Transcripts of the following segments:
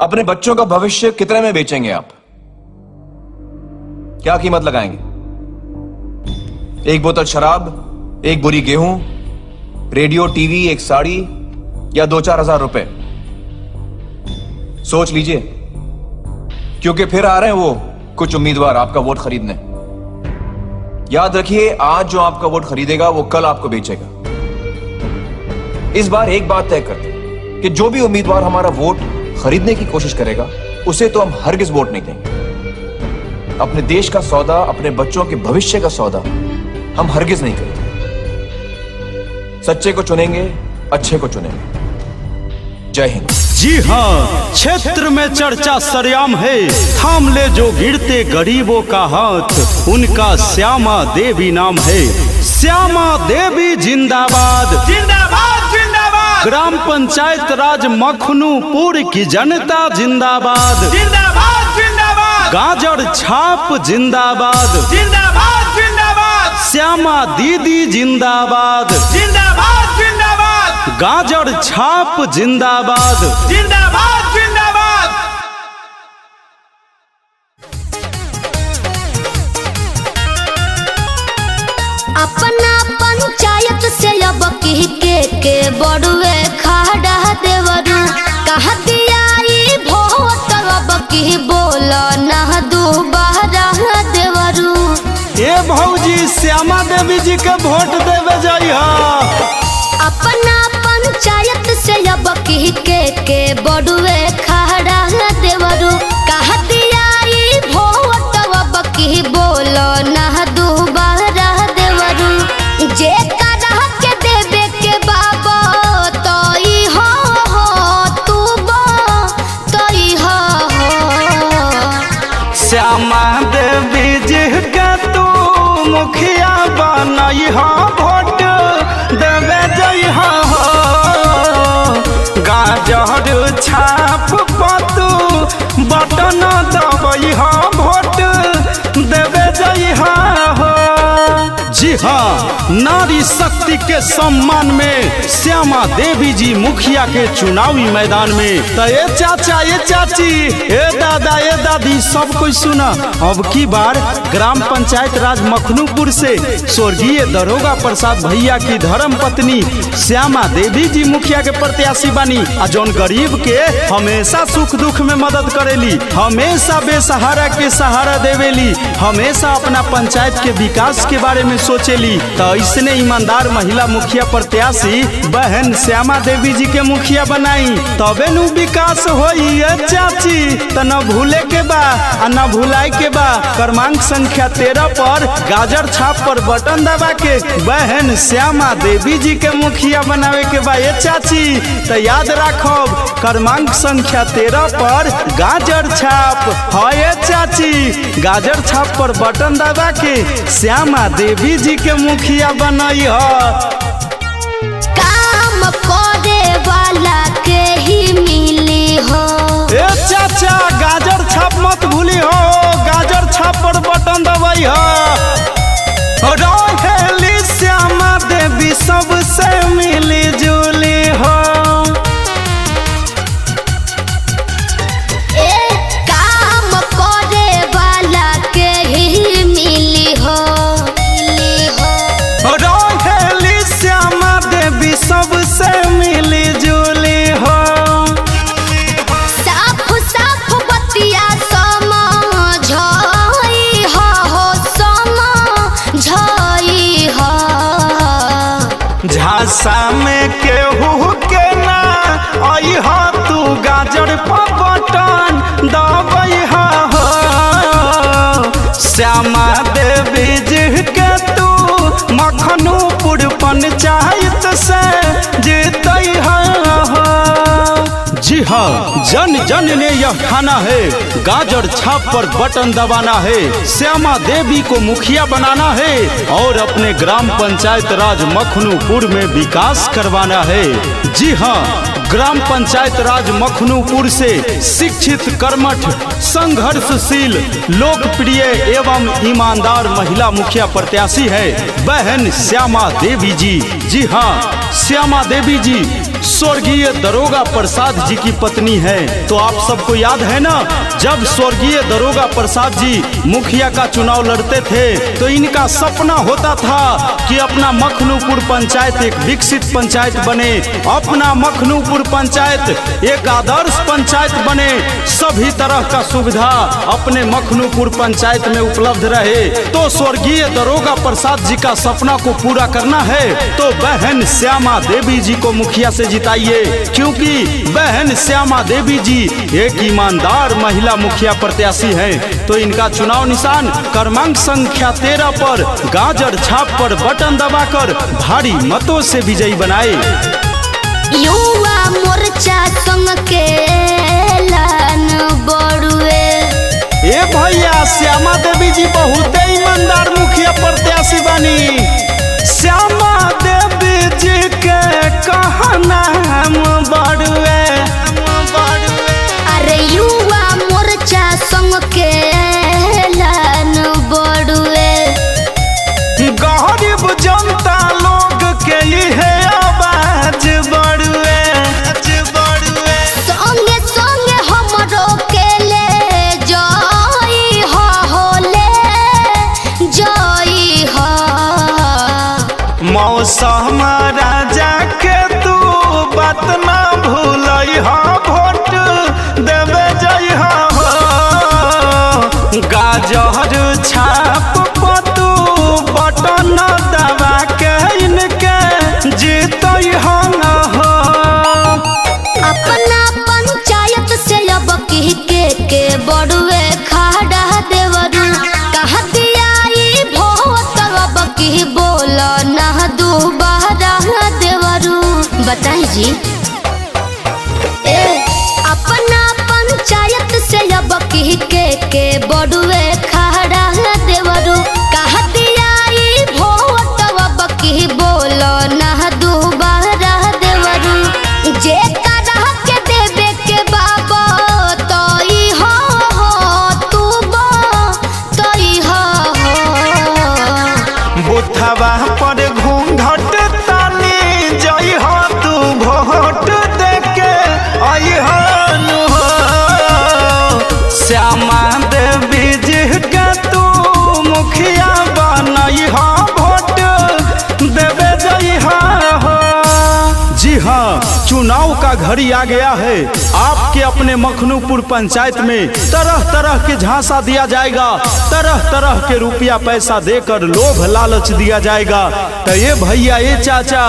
अपने बच्चों का भविष्य कितने में बेचेंगे आप? क्या कीमत लगाएंगे? एक बोतल शराब, एक बोरी गेहूं, रेडियो, टीवी, एक साड़ी, या 2-4 हजार रुपए? सोच लीजिए, क्योंकि फिर आ रहे हैं वो कुछ उम्मीदवार आपका वोट खरीदने। याद रखिए, आज जो आपका वोट खरीदेगा वो कल आपको बेचेगा। इस बार एक बात तय करते कि जो भी उम्मीदवार हमारा वोट खरीदने की कोशिश करेगा उसे तो हम हरगिज वोट नहीं देंगे। अपने देश का सौदा, अपने बच्चों के भविष्य का सौदा हम हरगिज नहीं करते। सच्चे को चुनेंगे, अच्छे को चुनेंगे। जय हिंद। जी हाँ, क्षेत्र में चर्चा सरेआम है, थाम ले जो गिरते गरीबों का हाथ, उनका श्यामा देवी नाम है। श्यामा देवी जिंदाबाद जिंदाबाद जिंदाबाद। ग्राम पंचायत राज मखनूपुर की जनता जिंदाबाद जिंदाबाद जिंदाबाद। गाजर छाप जिंदाबाद जिंदाबाद जिंदाबाद। श्यामा दीदी जिंदाबाद जिंदाबाद जिंदाबाद। गाजर छाप जिंदाबाद जिंदाबाद जिंदाबाद। अपना पंचायत से अब के बड़ुए खाड़ा देवरू कहा दिया भोट अब की बोलो ना दोबारा देवरू। ए भौजी, श्यामा देवी जी के वोट देवे जाइया। अपना पंचायत से अब के बड़ुए खाड़ा देवरू कहा दिया भोट अब की बोलो ना दोबारा देवरू। जे करा के देवे के बाबा तोई हो तू तोई हो। श्यामा देवी जी के तू मुखिया बनई हो, वोट देवे जइहा हो। गाजर छाप पतू बटन दबई हो, वोट देवे जइहा हो। जी हाँ, नारी शक्ति के सम्मान में श्यामा देवी जी मुखिया के चुनावी मैदान में। तो ये चाचा, ये चाची, ये दादा, ये दादी, सब कोई सुना। अब की बार ग्राम पंचायत राज मखनूपुर से स्वर्गीय दरोगा प्रसाद भैया की धर्म पत्नी श्यामा देवी जी मुखिया के प्रत्याशी बनी। आ जौन गरीब के हमेशा सुख दुख में मदद करेली, हमेशा बेसहारा के सहारा देवेली, हमेशा अपना पंचायत के विकास के बारे में सोचेली। तो इसने ईमानदार महिला मुखिया प्रत्याशी बहन श्यामा देवी जी के मुखिया बनाई, तबे नु विकास होई। चाची, तो न भूले के बा आ न भुलाए के बा। क्रमांक संख्या 13 पर गाजर छाप पर बटन दबा के बहन श्यामा देवी जी के मुखिया बनावे के बा। ये चाची, तो याद रखब, क्रमांक संख्या 13 पर गाजर छाप। हाँ ये चाची, गाजर छाप पर बटन दबा के श्यामा देवी जी के मुखिया बनई हो। काम करे वाला के ही मिली हो। ए चाचा, गाजर छाप मत भूली हो, गाजर छाप पर बटन दबाई हो। रहेली श्यामा देवी सबसे मिली जुली हो। काम करे वाला के ही मिली हो। रहेली श्यामा देवी सबसे मिली जुली हो। साफ साफ बतिया समझई हो समझई हो। झांसा में केहू के ना आई हो, तू गाजर पर बटन दबई हो। श्यामा देवी जी के तू मखनूपुर पंचायत से जीतई हो। जी हाँ, जन जन ने यह खाना है, गाजर छाप पर बटन दबाना है, श्यामा देवी को मुखिया बनाना है और अपने ग्राम पंचायत राज मखनूपुर में विकास करवाना है। जी हाँ, ग्राम पंचायत राज मखनूपुर से शिक्षित, कर्मठ, संघर्षशील, लोकप्रिय एवं ईमानदार महिला मुखिया प्रत्याशी है बहन श्यामा देवी जी। जी हाँ, श्यामा देवी जी स्वर्गीय दरोगा प्रसाद जी की पत्नी है। तो आप सबको याद है ना, जब स्वर्गीय दरोगा प्रसाद जी मुखिया का चुनाव लड़ते थे तो इनका सपना होता था कि अपना मखनूपुर पंचायत एक विकसित पंचायत बने, अपना मखनूपुर पंचायत एक आदर्श पंचायत बने, सभी तरह का सुविधा अपने मखनूपुर पंचायत में उपलब्ध रहे। तो स्वर्गीय दरोगा प्रसाद जी का सपना को पूरा करना है तो बहन श्यामा देवी जी को मुखिया से जिताइए, क्योंकि बहन श्यामा देवी जी एक ईमानदार महिला मुखिया प्रत्याशी हैं। तो इनका चुनाव निशान क्रमांक संख्या 13 पर गाजर छाप पर बटन दबाकर भारी मतों से विजयी बनाए। युवा मोर्चा संग के लान बड़ुए। ए भैया श्यामा देवी जी बहुत ईमानदार मुखिया प्रत्याशी बनी। श्यामा देवी जी के कहना हम बड़ुए। अरे युवा मोर्चा संग के लान बड़ुए। गरीब जनता लोग के है आवाज बड़ुए। संगे संगे हमरो के ले जई हो ले जई हो। मौसम राजा के तू बात ना भूलई हो, वोट देवे जई हो। गाजर छाप पतू बटन दबा के इनके जीतई हो। अपना पंचायत से अब के बड़ुए खाड़ा देवरू कहा दियाई भोट अब की बोला ना दोबारा देवरू। बताई जी अपना पंचायत से अब के बड़ुए खाड़ा देवरू कहा दियाई भोट अब की बोला ना दोबारा देवरू। जे के देवे के बाबा तोई हो तू तोई हो। बुथवा पर घूंघट तानी जई हो तू वोट देके आई हो। श्यामा देवी जी के तू मुखिया बनई हो, वोट देवे जई हो। जी हाँ, चुनाव का घड़ी आ गया है। आपके अपने मखनूपुर पंचायत में तरह तरह के झांसा दिया जाएगा, तरह तरह के रुपया पैसा देकर लोभ लालच दिया जाएगा। तो ये भैया ये चाचा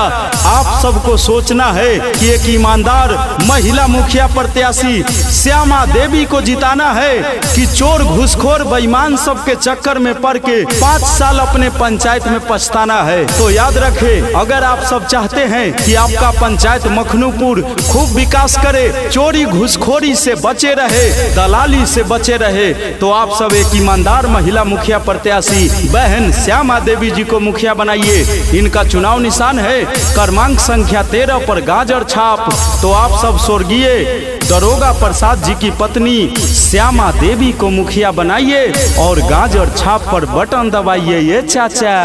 आप सबको सोचना है कि एक ईमानदार महिला मुखिया प्रत्याशी श्यामा देवी को जिताना है कि चोर घूसखोर बेईमान सबके चक्कर में पड़ के 5 साल अपने पंचायत में पछताना है। तो याद रखें, अगर आप सब चाहते हैं कि आपका पंचायत मखनूपुर खूब विकास करे, चोरी घूसखोरी से बचे रहे, दलाली से बचे रहे, तो आप सब एक ईमानदार महिला मुखिया प्रत्याशी बहन श्यामा देवी जी को मुखिया बनाइए। इनका चुनाव निशान है क्रमांक संख्या 13 पर गाजर छाप। तो आप सब स्वर्गीय दरोगा प्रसाद जी की पत्नी श्यामा देवी को मुखिया बनाइए और गाजर छाप पर बटन दबाइए ये चाचा।